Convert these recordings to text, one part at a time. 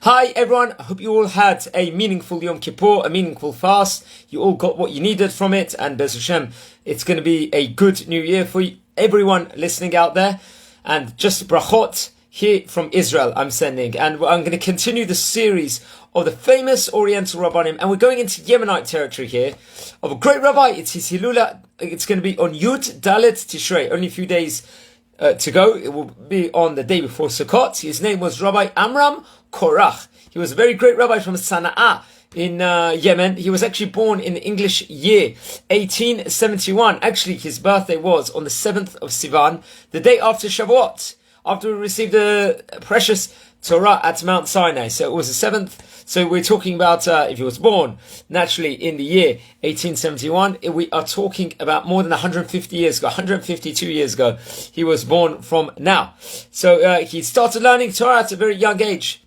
Hi everyone, I hope you all had a meaningful Yom Kippur, a meaningful fast. You all got what you needed from it, and Bez Hashem, it's going to be a good new year for everyone listening out there. And just brachot here from Israel I'm sending, and I'm going to continue the series of the famous Oriental Rabbanim, and we're going into Yemenite territory here of a great rabbi. It's his Hilula. It's going to be on Yud Dalet Tishrei, only a few days to go. It will be on the day before Sukkot. His name was Rabbi Amram Korach. He was a very great rabbi from Sana'a in Yemen. He was actually born in the English year 1871. Actually, his birthday was on the 7th of Sivan, the day after Shavuot, after we received the precious Torah at Mount Sinai. So it was the 7th. So we're talking about if he was born naturally in the year 1871, we are talking about more than 150 years ago, 152 years ago, he was born from now. So he started learning Torah at a very young age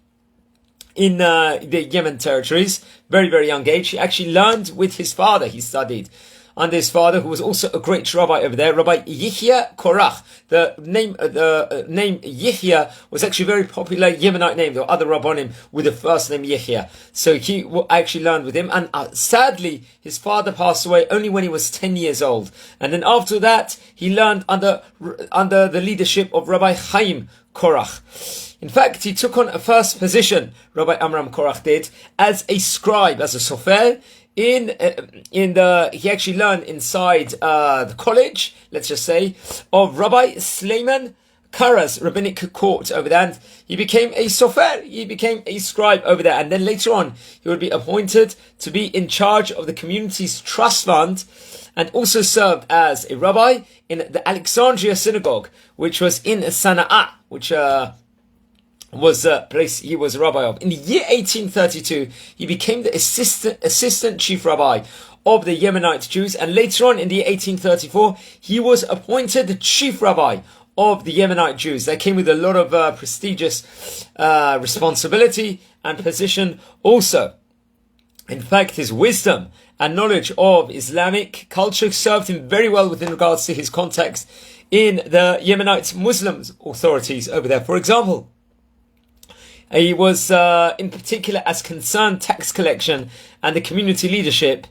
in the Yemen territories, very, very young age. He actually learned with his father. He studied under his father, who was also a great rabbi over there, Rabbi Yihya Korach. The name Yihya was actually a very popular Yemenite name. There were other rabbanim with the first name Yihya. So he actually learned with him. And sadly, his father passed away only when he was 10 years old. And then after that, he learned under the leadership of Rabbi Chaim Qorach. In fact, he took on a first position, Rabbi Amram Korach did, as a scribe, as a sofer. He actually learned inside the college, let's just say, of Rabbi Sleiman Kara's rabbinic court over there, and he became a sofer, he became a scribe over there, and then later on he would be appointed to be in charge of the community's trust fund, and also served as a rabbi in the Alexandria synagogue, which was in Sana'a, which was a place he was a rabbi of. In the year 1832, he became the assistant chief rabbi of the Yemenite Jews, and later on in the year 1834, he was appointed the chief rabbi of the Yemenite Jews. That came with a lot of prestigious responsibility and position also. In fact, his wisdom and knowledge of Islamic culture served him very well within regards to his contacts in the Yemenite Muslims authorities over there. For example, he was, in particular, as concerned tax collection and the community leadership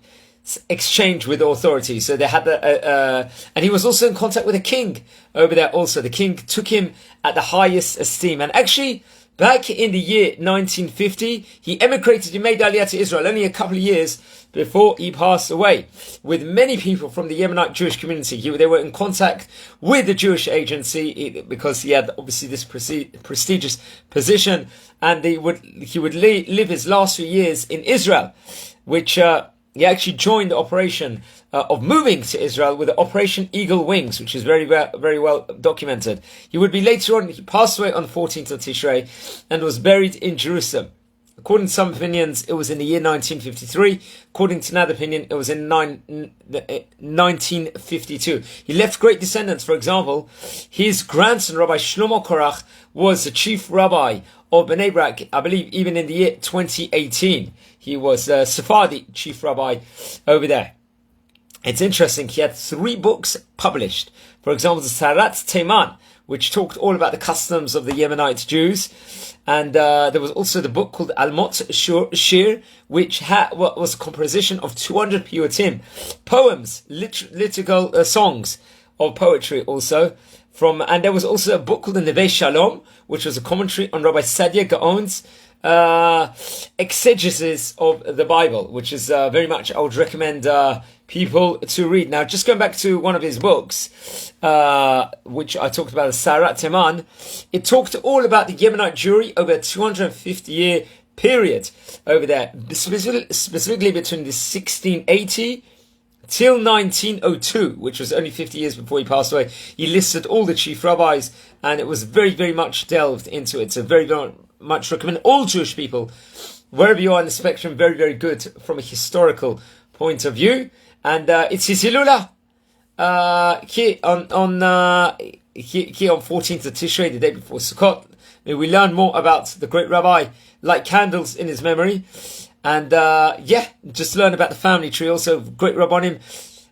exchange with the authorities. So they had and he was also in contact with the king over there also. The king took him at the highest esteem. And actually, back in the year 1950, he emigrated, he made Aliyah to Israel only a couple of years before he passed away, with many people from the Yemenite Jewish community. They were in contact with the Jewish agency because he had obviously this prestigious position, and he would live his last few years in Israel, which he actually joined the operation of moving to Israel with the Operation Eagle Wings, which is very, very well documented. He passed away on the 14th of Tishrei and was buried in Jerusalem. According to some opinions, it was in the year 1953. According to another opinion, it was in 1952. He left great descendants. For example, his grandson, Rabbi Shlomo Korach, was the chief rabbi of Bnei Brak, I believe even in the year 2018. He was a Sephardi chief rabbi over there. It's interesting, he had 3 books published. For example, the Sarat Teiman, which talked all about the customs of the Yemenite Jews. And there was also the book called Almot Shir, which was a composition of 200 piyutim, poems, liturgical songs of poetry also. And there was also a book called the Neve Shalom, which was a commentary on Rabbi Sadia Gaon's exegesis of the Bible, which is very much, I would recommend people to read. Now, just going back to one of his books, which I talked about, the Sarat Teman, it talked all about the Yemenite Jewry over a 250-year period over there, specifically between the 1680 till 1902, which was only 50 years before he passed away. He listed all the chief rabbis, and it was very, very much delved into it. So very, very much recommend all Jewish people, wherever you are in the spectrum, very, very good from a historical point of view. And it's his Hilula here on 14th of Tishrei, the day before Sukkot. May we learn more about the great rabbi, light candles in his memory. And just learn about the family tree. Also, great rabbanim.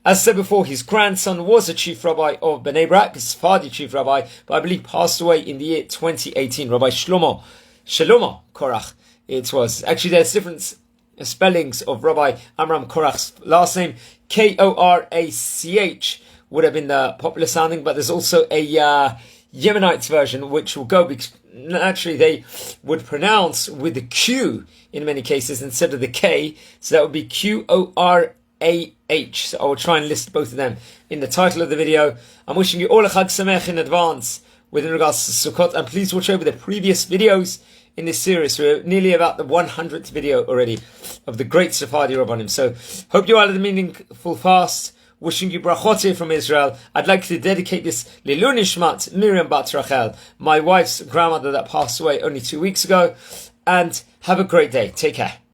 As I said before, his grandson was a chief rabbi of Bnei Brak, a Sephardi chief rabbi, but I believe passed away in the year 2018. Rabbi Shlomo Shalom Korach. It was. Actually, there's different spellings of Rabbi Amram Korach's last name. Korach would have been the popular sounding, but there's also a Yemenite version which will go because naturally they would pronounce with the Q in many cases instead of the K, so that would be Qorah. So I will try and list both of them in the title of the video. I'm wishing you all a Chag Sameach in advance with regards to Sukkot, and please watch over the previous videos in this series. We're nearly about the 100th video already of the great Sephardi Rabbanim. So hope you all had a meaningful fast. Wishing you brachot here from Israel. I'd like to dedicate this Lilu Nishmat Miriam Bat Rachel, my wife's grandmother that passed away only 2 weeks ago. And have a great day. Take care.